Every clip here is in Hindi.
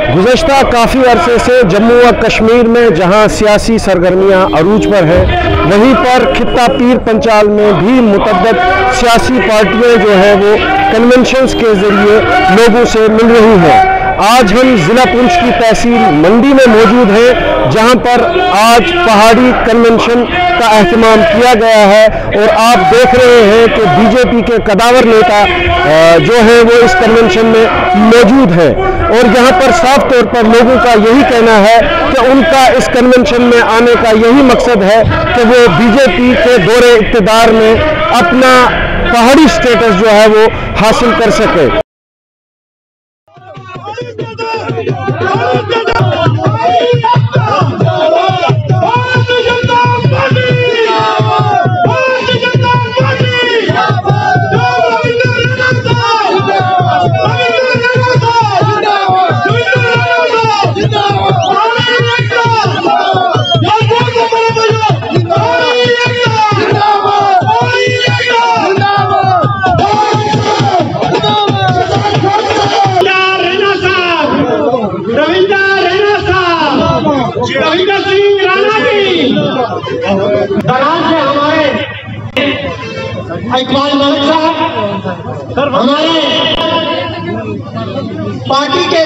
गुज़श्ता काफ़ी अरसे से जम्मू व कश्मीर में जहां सियासी सरगर्मियां अरूज पर हैं, वहीं पर खित्ता पीर पंचाल में भी मुतअद्दिद सियासी पार्टियां जो है वो कन्वेंशंस के ज़रिए लोगों से मिल रही हैं। आज हम ज़िला पुंछ की तहसील मंडी में मौजूद हैं, जहां पर आज पहाड़ी कन्वेंशन का एहतमाम किया गया है और आप देख रहे हैं कि बीजेपी के कदावर नेता जो है वो इस कन्वेंशन में मौजूद हैं और यहाँ पर साफ तौर पर लोगों का यही कहना है कि उनका इस कन्वेंशन में आने का यही मकसद है कि वो बीजेपी के दौरे इक़्तिदार में अपना पहाड़ी स्टेटस जो है वो हासिल कर सके। रविंदर सिंह राणा जी दराज से हमारे इकबाल मलिक साहब, हमारे पार्टी के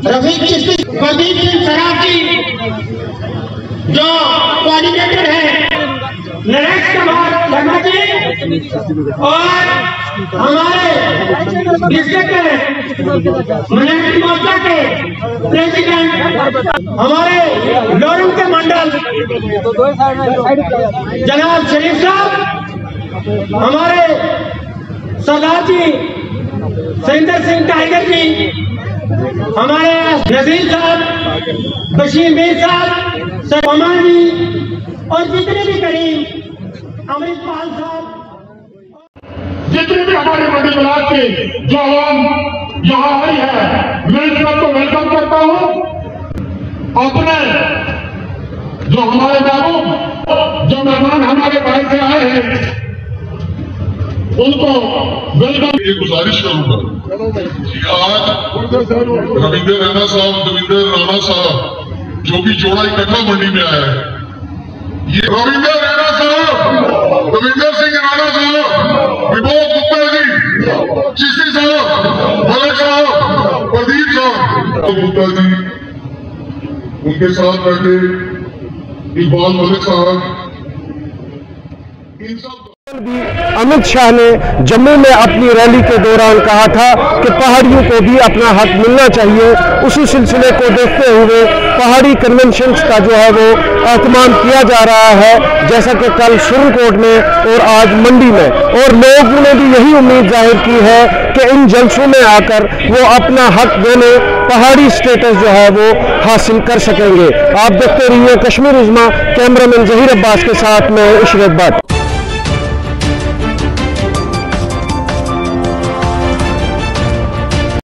रफीक चिश्ती, प्रदीप सिंह सराफ जी जो कोऑर्डिनेटर है, नरेश कुमार शर्मा जी और हमारे डिस्ट्रिक्ट मिलिट्री मोर्चा के प्रेसिडेंट हमारे लोरंग के मंडल जनाब शरीफ साहब, हमारे सरदार जी सरिंदर सिंह टाइगर जी, हमारे नजीर साहब, बशीर मीर साहब, सरमा जी और जितने भी करीम अमृतपाल साहब, जितने भी हमारे मंडी ब्लॉक के जो आवाम यहाँ आई है, मैं इन सबको वेलकम करता हूँ। अपने जो हमारे महबूब जो मेहमान हमारे भाई से आए हैं उनको वेलकम। ये गुजारिश करूंगा कि आज रविंदर राणा साहब जो भी जोड़ा इकट्ठा मंडी में आया है, ये रविंदर राणा साहब, रविंदर सिंह राणा साहब, विभोग गुप्ता जी, चिश्ती साहब, मलिक साहब, प्रदीप साहब, गुप्ता जी, उनके साथ बैठे इकबाल मलिक साहब, इन सब अमित शाह ने जम्मू में अपनी रैली के दौरान कहा था कि पहाड़ियों को भी अपना हक मिलना चाहिए। उसी सिलसिले को देखते हुए पहाड़ी कन्वेंशंस का जो है वो एहतमाम किया जा रहा है, जैसा कि कल सुरनकोट में और आज मंडी में, और लोगों ने भी यही उम्मीद जाहिर की है कि इन जलसों में आकर वो अपना हक देने पहाड़ी स्टेटस जो है वो हासिल कर सकेंगे। आप देखते रहिए कश्मीर उज़्मा, कैमरामैन जहीर अब्बास के साथ में इशरत भट्ट।